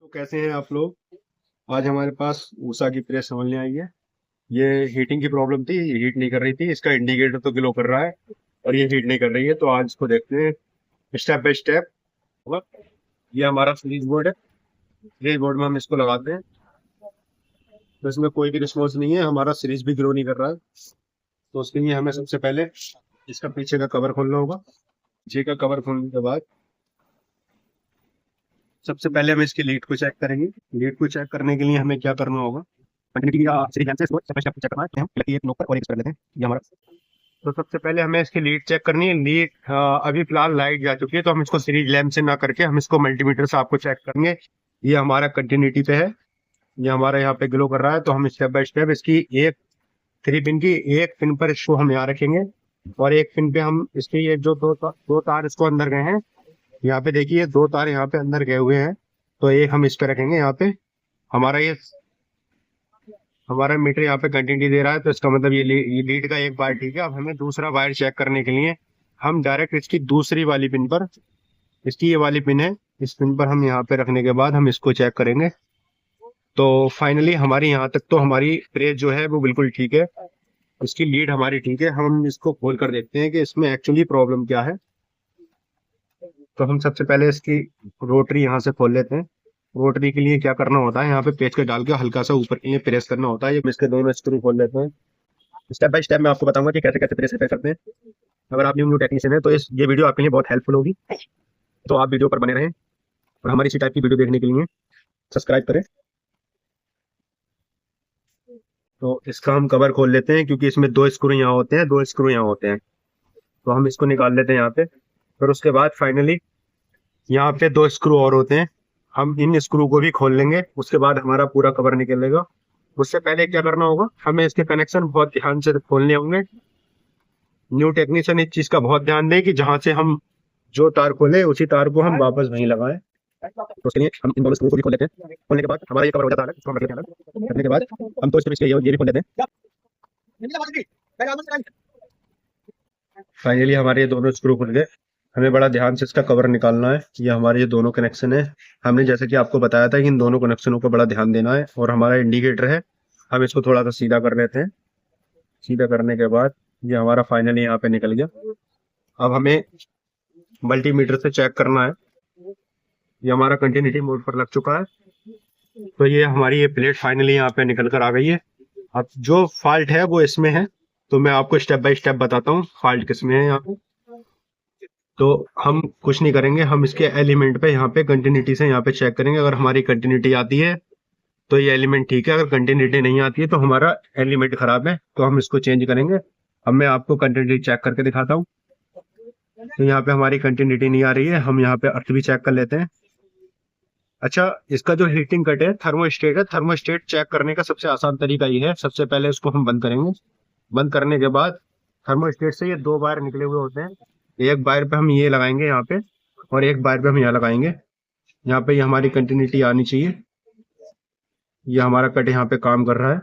तो कैसे हैं आप लोग। आज हमारे पास उषा की प्रेस संभलने आई है। ये हीटिंग की प्रॉब्लम थी, ये हीट नहीं कर रही थी। इसका इंडिकेटर तो ग्लो कर रहा है और ये हीट नहीं कर रही है। तो आज इसको देखते हैं स्टेप बाय स्टेप। ये हमारा फ्रीज बोर्ड है। फ्रीज बोर्ड में हम इसको लगाते हैं तो इसमें कोई भी रिस्पॉन्स नहीं है, हमारा सीरीज भी ग्लो नहीं कर रहा है। तो उसके लिए हमें सबसे पहले इसका पीछे का कवर खोलना होगा। पीछे का कवर खोलने के बाद सबसे पहले हम इसकी लीड को चेक करेंगे। लीड को चेक करने के लिए हमें क्या करना होगा, कंटिन्यूटी या सीरीज लेंथ से इसको स्टेप बाय स्टेप चेक करना है। हम एक नोक पर और एक कर लेते हैं, ये हमारा। तो सबसे पहले हमें इसकी लीड चेक करनी है। लीड अभी फिलहाल लाइट जा चुकी है तो हम इसको सीरीज लैंप से ना करके हम इसको मल्टीमीटर से आपको चेक करेंगे। ये हमारा कंटिन्यूटी पे है, ये हमारा यहाँ पे ग्लो कर रहा है। तो हम स्टेप बाय स्टेप इसकी एक 3 पिन की एक पिन पर इसको हम यहाँ रखेंगे और एक पिन पे हम इसके ये जो दो तार इसको अंदर गए हैं, यहाँ पे देखिए दो तार यहाँ पे अंदर गए हुए हैं। तो एक हम इस पे रखेंगे यहाँ पे। हमारा ये हमारा मीटर यहाँ पे कंटिन्यूटी दे रहा है तो इसका मतलब ये लीड का एक वायर ठीक है। अब हमें दूसरा वायर चेक करने के लिए हम डायरेक्ट इसकी दूसरी वाली पिन पर, इसकी ये वाली पिन है, इस पिन पर हम यहाँ पे रखने के बाद हम इसको चेक करेंगे। तो फाइनली हमारी यहाँ तक तो हमारी प्रेस जो है वो बिल्कुल ठीक है, इसकी लीड हमारी ठीक है। हम इसको खोल कर देखते हैं कि इसमें एक्चुअली प्रॉब्लम क्या है। तो हम सबसे पहले इसकी रोटरी यहाँ से खोल लेते हैं। रोटरी के लिए क्या करना होता है, यहाँ पे पेच के डाल के हल्का सा ऊपर के लिए प्रेस करना होता है। ये इसके दोनों स्क्रू खोल लेते हैं। स्टेप बाय स्टेप मैं आपको बताऊंगा कि कैसे कैसे प्रेस करते हैं। अगर आप न्यू न्यू टेक्नीशियन है तो ये वीडियो आपके लिए बहुत हेल्पफुल होगी। तो आप वीडियो पर बने रहें और हमारी इसी टाइप की वीडियो देखने के लिए सब्सक्राइब करें। तो इसका हम कवर खोल लेते हैं क्योंकि इसमें दो स्क्रू यहाँ होते हैं, दो स्क्रू यहाँ होते हैं। तो हम इसको निकाल लेते हैं यहाँ पे। फिर उसके बाद फाइनली यहाँ पे दो स्क्रू और होते हैं, हम इन स्क्रू को भी खोल लेंगे। उसके बाद हमारा पूरा कवर निकलेगा। उससे पहले क्या करना होगा, हमें इसके कनेक्शन बहुत ध्यान से खोलने होंगे। न्यू टेक्नीशियन इस चीज का बहुत ध्यान दें कि जहां से हम जो तार खोले उसी तार को हम वापस वहीं लगाएं। तो उसके लिए हम इन दोनों स्क्रू को भी खोल लेते हैं। खोलने के बाद हमारा ये कवर हो जाता है, इसको हम रख लेते हैं अलग। रखने के बाद हम तो इसके ये भी खोल लेते हैं। फाइनली हमारे ये दोनों स्क्रू खुल गए। हमें बड़ा ध्यान से इसका कवर निकालना है। ये हमारे ये दोनों कनेक्शन है। हमने जैसे कि आपको बताया था कि इन दोनों कनेक्शनों को बड़ा ध्यान देना है। और हमारा इंडिकेटर है, हम इसको थोड़ा सा सीधा कर लेते हैं। सीधा करने के बाद ये हमारा फाइनली यहाँ पे निकल गया। अब हमें मल्टीमीटर से चेक करना है। ये हमारा कंटिन्यूटी मोड पर लग चुका है। तो ये हमारी ये प्लेट फाइनली यहाँ पे निकल कर आ गई है। अब जो फॉल्ट है वो इसमें है, तो मैं आपको स्टेप बाय स्टेप बताता हूँ फॉल्ट किसमें है यहाँ पे। तो हम कुछ नहीं करेंगे, हम इसके एलिमेंट पे यहाँ पे कंटिन्यूटी से यहाँ पे चेक करेंगे। अगर हमारी कंटिन्यूटी आती है तो ये एलिमेंट ठीक है, अगर कंटिन्यूटी नहीं आती है तो हमारा एलिमेंट खराब है, तो हम इसको चेंज करेंगे। अब मैं आपको कंटिन्यूटी चेक करके दिखाता हूँ। तो यहाँ पे हमारी कंटिन्यूटी नहीं आ रही है, हम यहाँ पे अर्थ भी चेक कर लेते हैं। अच्छा, इसका जो हीटिंग कट है थर्मोस्टेट है। थर्मोस्टेट चेक करने का सबसे आसान तरीका ये है, सबसे पहले इसको हम बंद करेंगे। बंद करने के बाद थर्मोस्टेट से ये दो वायर निकले हुए होते हैं। एक वायर पे हम ये लगाएंगे यहाँ पे और एक वायर पे हम यहाँ लगाएंगे। यहाँ पे ये हमारी कंटिन्यूटी आनी चाहिए। ये हमारा कट यहाँ पे काम कर रहा है।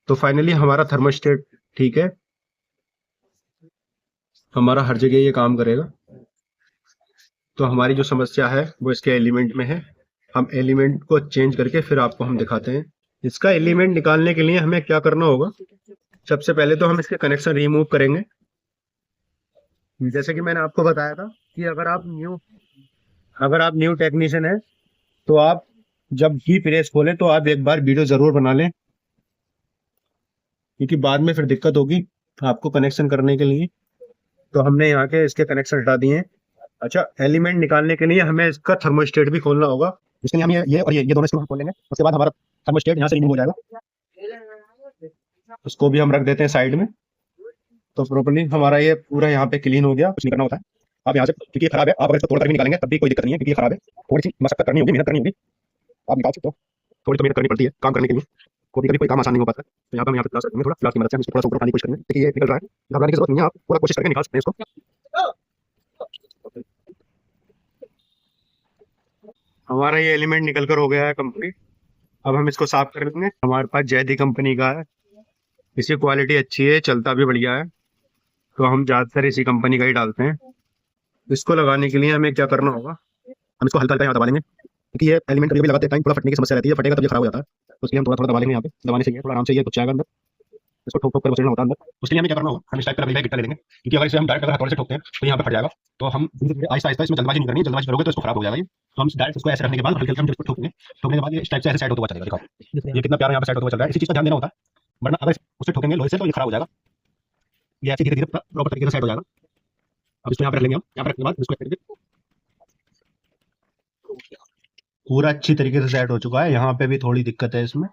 तो फाइनली हमारा थर्मोस्टेट ठीक है, हमारा हर जगह ये काम करेगा। तो हमारी जो समस्या है वो इसके एलिमेंट में है। हम एलिमेंट को चेंज करके फिर आपको हम दिखाते हैं। इसका एलिमेंट निकालने के लिए हमें क्या करना होगा, सबसे पहले तो हम इसके कनेक्शन रिमूव करेंगे। जैसे कि मैंने आपको बताया था कि अगर आप न्यू टेक्नीशियन है तो आप जब भी प्रेस खोलें तो आप एक बार वीडियो जरूर बना लें, क्योंकि बाद में फिर दिक्कत होगी आपको कनेक्शन करने के लिए। तो हमने यहाँ के इसके कनेक्शन हटा दिए हैं। अच्छा, एलिमेंट निकालने के लिए हमें इसका थर्मोस्टेट भी खोलना होगा। इसके लिए हम ये और ये दोनों स्क्रू खोल लेंगे। उसके बाद हमारा थर्मोस्टेट यहाँ से रिमूव हो जाएगा। उसको भी हम रख देते हैं साइड में। तो प्रॉपर्ली हमारा ये पूरा यहाँ पे क्लीन हो गया, कुछ नहीं करना होता है। आप यहाँ से, क्योंकि खराब है, आप अगर इसको तोड़ कर भी निकालेंगे तब भी कोई दिक्कत नहीं है, क्योंकि ये खराब है। थोड़ी सी मशक्कत करनी होगी, मेहनत करनी होगी, आप निकाल सकते हो। थोड़ी तो मेहनत करनी पड़ती है काम करने के लिए, कभी कभी कोई काम आसान नहीं हो पाता है। तो यहाँ पे हम यहाँ पे फ्लास रखेंगे, थोड़ा फ्लास की मदद से हम इसको थोड़ा सा ऊपर उठाने की कोशिश करेंगे। देखिए ये निकल रहा है, घबराने की जरूरत नहीं है, आप पूरा कोशिश करके निकाल सकते हैं इसको। हमारा ये एलिमेंट निकल कर हो गया है कंप्लीट। अब हम इसको साफ कर लेंगे। हमारे पास जैदी कंपनी का है, इसकी क्वालिटी अच्छी है, चलता भी बढ़िया है, तो हम ज्यादातर इसी कंपनी का ही डालते हैं। इसको लगाने के लिए हमें क्या करना होगा, हम इसको हल्का हल्का यहाँ दबा लेंगे। क्योंकि ये एलिमेंट कभी लगाते टाइम थोड़ा फटने की समस्या रहती है, फटेगा तब ये खराब हो जाता है। तो इसलिए हम थोड़ा थोड़ा दबा लेंगे, यहाँ पे दबाने से ये थोड़ा आराम से ये कुछ जाएगा अंदर, इसको ठोक ठोक कर बचना होता है अंदर। उसके लिए हमें क्या करना होगा, हम इस टाइप का गिट्टा ले लेंगे, क्योंकि अगर इसे हम डायरेक्ट अगर हथौड़े से ठोकते हैं तो यहाँ पे फट जाएगा। तो हम आहिस्ता आहिस्ता, इसमें जल्दबाजी नहीं करनी, जल्दबाजी करोगे तो इसको खराब हो जाएगा ये। तो हम डायरेक्ट इसको ऐसे रखने के बाद हल्के हल्के हम इसको ठोकेंगे, ठोकने के बाद ये इस टाइप से ऐसे साइड होता हुआ चलेगा। दिखाओ ये कितना प्यारा यहाँ पे साइड होता हुआ चल रहा है, इसी चीज का ध्यान देना होता है, वरना अगर उसे ठोकेंगे लोहे से तो ये खराब हो जाएगा। ये ऐसे धीरे धीरे प्रॉपर तरीके से साइड हो जाएगा। अब इसको यहाँ पे रख लेंगे, हम यहाँ पे रखने के बाद इसको पूरा अच्छी तरीके से सेट हो चुका है। यहाँ पे भी थोड़ी दिक्कत है इसमें,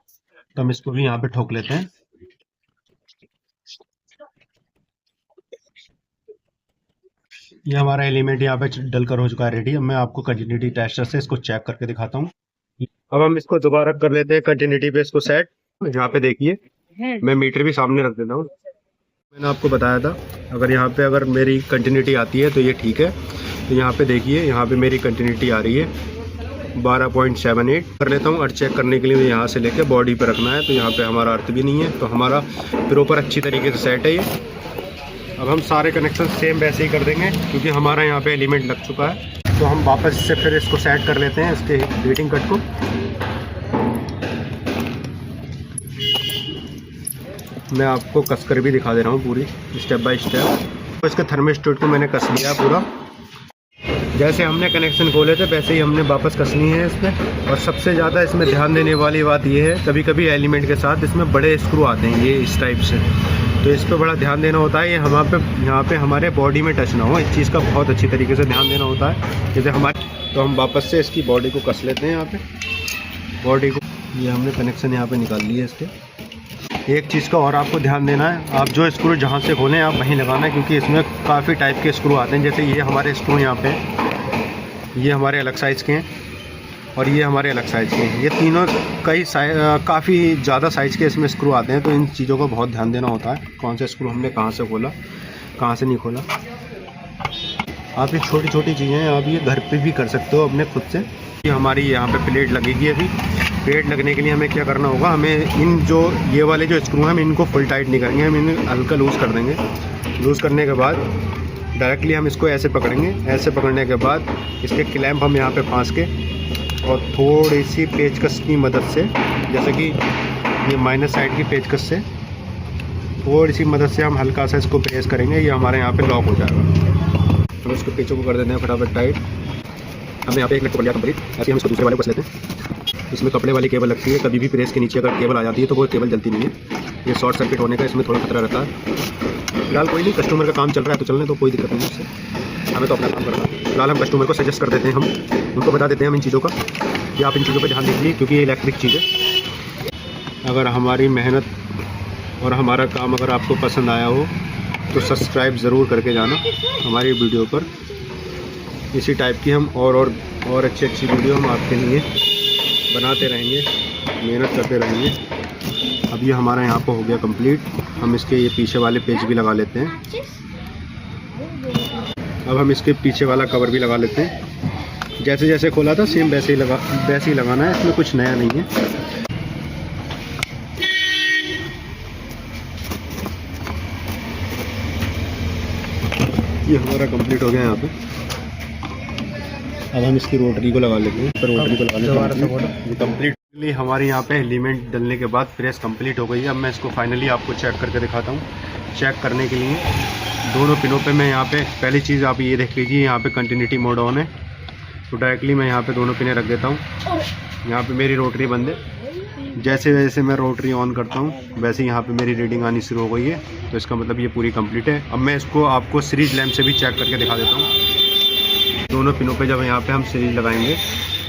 तो हम इसको भी यहाँ पे ठोक लेते हैं। ये हमारा एलिमेंट यहाँ पे डलकर हो चुका है रेडी। अब मैं आपको कंटिन्यूटी टेस्टर से इसको चेक करके दिखाता हूँ। अब हम इसको दोबारा कर लेते हैं कंटिन्यूटी पे इसको सेट। यहाँ पे देखिए, मैं मीटर भी सामने रख देता हूँ। मैंने आपको बताया था अगर यहाँ पे अगर मेरी कंटिन्यूटी आती है तो ये ठीक है। तो यहाँ पे देखिए, यहाँ पे मेरी कंटिन्यूटी आ रही है 12.78 कर लेता हूँ। अर्थ चेक करने के लिए यहाँ से लेकर बॉडी पे रखना है, तो यहाँ पे हमारा अर्थ भी नहीं है, तो हमारा प्रॉपर अच्छी तरीके से सेट है ये। अब हम सारे कनेक्शन सेम वैसे ही कर देंगे, क्योंकि हमारा यहाँ पे एलिमेंट लग चुका है। तो हम वापस से फिर इसको सेट कर लेते हैं, इसके हीटिंग कट को। मैं आपको कसकर भी दिखा दे रहा हूँ पूरी स्टेप बाय स्टेप। तो इसके थर्मिस्टेट को मैंने कस लिया पूरा, जैसे हमने कनेक्शन खोले थे वैसे ही हमने वापस कसनी है इसमें। और सबसे ज़्यादा इसमें ध्यान देने वाली बात ये है, कभी कभी एलिमेंट के साथ इसमें बड़े स्क्रू आते हैं ये इस टाइप से, तो इस पर बड़ा ध्यान देना होता है। ये यहाँ पे हमारे बॉडी में टच ना हो, इस चीज़ का बहुत अच्छी तरीके से ध्यान देना होता है। जैसे हमारे, तो हम वापस से इसकी बॉडी को कस लेते हैं। यहाँ पे बॉडी को, ये हमने कनेक्शन यहाँ पे निकाल लिए इसके। एक चीज़ का और आपको ध्यान देना है, आप जो स्क्रू जहाँ से खोलें आप वहीं लगाना है, क्योंकि इसमें काफ़ी टाइप के स्क्रू आते हैं। जैसे ये हमारे स्क्रू यहाँ पे, ये हमारे अलग साइज़ के हैं और ये हमारे अलग साइज़ के हैं। ये तीनों काफ़ी ज़्यादा साइज़ के इसमें स्क्रू आते हैं, तो इन चीज़ों को बहुत ध्यान देना होता है, कौन सा स्क्रू हमने कहाँ से खोला, कहाँ से नहीं खोला। आप ये छोटी छोटी चीज़ें हैं, आप ये घर पे भी कर सकते हो अपने खुद से। ये हमारी यहाँ पे प्लेट लगेगी। अभी प्लेट लगने के लिए हमें क्या करना होगा, हमें इन जो ये वाले जो स्क्रू हैं हम इनको फुल टाइट नहीं करेंगे, हम इन्हें हल्का लूज़ कर देंगे। लूज़ करने के बाद डायरेक्टली हम इसको ऐसे पकड़ेंगे। ऐसे पकड़ने के बाद इसके क्लैंप हम यहाँ पे फांस के और थोड़ी सी पेचकस की मदद से, जैसे कि ये माइनस साइड की पेचकस से थोड़ी सी मदद से हम हल्का सा इसको प्रेस करेंगे, ये हमारे यहाँ पे लॉक हो जाएगा। हम इसको पेचों को कर देते हैं फटाफट टाइट। हमने यहाँ पे एक नट पकड़ लिया कंप्लीट। ऐसे हम इसको दूसरे वाले को कस लेते हैं। इसमें कपड़े वाली केबल लगती है, कभी भी प्रेस के नीचे अगर केबल आ जाती है तो वो केबल जलती नहीं है। ये शॉर्ट सर्किट होने का इसमें थोड़ा खतरा रहता है। फिलहाल कोई नहीं, कस्टमर का काम चल रहा है तो चलने तो कोई दिक्कत नहीं है उससे, हमें तो अपना काम करना है। फिलहाल हम कस्टमर को सजेस्ट कर देते हैं, हम उनको बता देते हैं हम इन चीज़ों का कि आप इन चीज़ों पर ध्यान दीजिए, क्योंकि ये इलेक्ट्रिक चीज़ है। अगर हमारी मेहनत और हमारा काम अगर आपको पसंद आया हो तो सब्सक्राइब ज़रूर करके जाना हमारी वीडियो पर। इसी टाइप की हम और अच्छी वीडियो हम आपके लिए बनाते रहेंगे, मेहनत करते रहेंगे। अब ये हमारा यहाँ पर हो गया कंप्लीट। हम इसके ये पीछे वाले पेज भी लगा लेते हैं। अब हम इसके पीछे वाला कवर भी लगा लेते हैं। जैसे जैसे खोला था सेम वैसे ही लगाना है, इसमें कुछ नया नहीं है। ये हमारा कंप्लीट हो गया यहाँ पे। अब हम इसकी रोटरी को लगा लेते हैं। रोटरी को लगाने कंप्लीट हमारे यहाँ पे एलिमेंट डलने के बाद प्रेस कंप्लीट हो गई है। अब मैं इसको फाइनली आपको चेक करके दिखाता हूँ। चेक करने के लिए दोनों पिनों पे मैं यहाँ पे, पहली चीज़ आप ये देख लीजिए, यहाँ पे कंटिन्यूटी मोड ऑन है, तो डायरेक्टली मैं यहाँ पे दोनों पिनें रख देता हूँ। यहाँ पे मेरी रोटरी बंद है। जैसे जैसे मैं रोटरी ऑन करता हूँ वैसे यहाँ पे मेरी रीडिंग आनी शुरू हो गई है, तो इसका मतलब ये पूरी कंप्लीट है। अब मैं इसको आपको सीरीज लैंप से भी चेक करके दिखा देता हूँ। दोनों पिनों पे जब यहाँ पे हम सीरीज लगाएंगे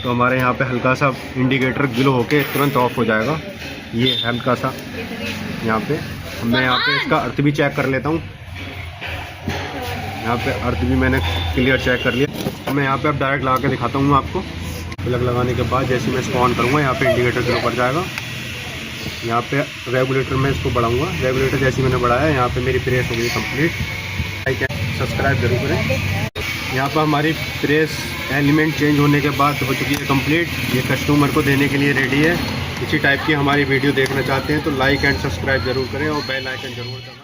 तो हमारे यहाँ पे हल्का सा इंडिकेटर ग्लो होके तुरंत ऑफ हो जाएगा। ये हल्का सा यहाँ पे मैं यहाँ पे इसका अर्थ भी चेक कर लेता हूँ। यहाँ पे अर्थ भी मैंने क्लियर चेक कर लिया। मैं यहाँ पे अब डायरेक्ट लगा के दिखाता हूँ आपको। प्लग लगाने के बाद जैसे मैं इसको ऑन करूँगा यहाँ पे इंडिकेटर ग्लो कर जाएगा। यहाँ पे रेगुलेटर में इसको बढ़ाऊँगा। रेगुलेटर जैसे मैंने बढ़ाया, यहाँ पे मेरी प्रेस हो गई कंप्लीट। लाइक सब्सक्राइब जरूर करें। यहाँ पर हमारी प्रेस एलिमेंट चेंज होने के बाद हो चुकी है कंप्लीट। ये कस्टमर को देने के लिए रेडी है। इसी टाइप की हमारी वीडियो देखना चाहते हैं तो लाइक एंड सब्सक्राइब जरूर करें और बेल आइकन जरूर दबाएं।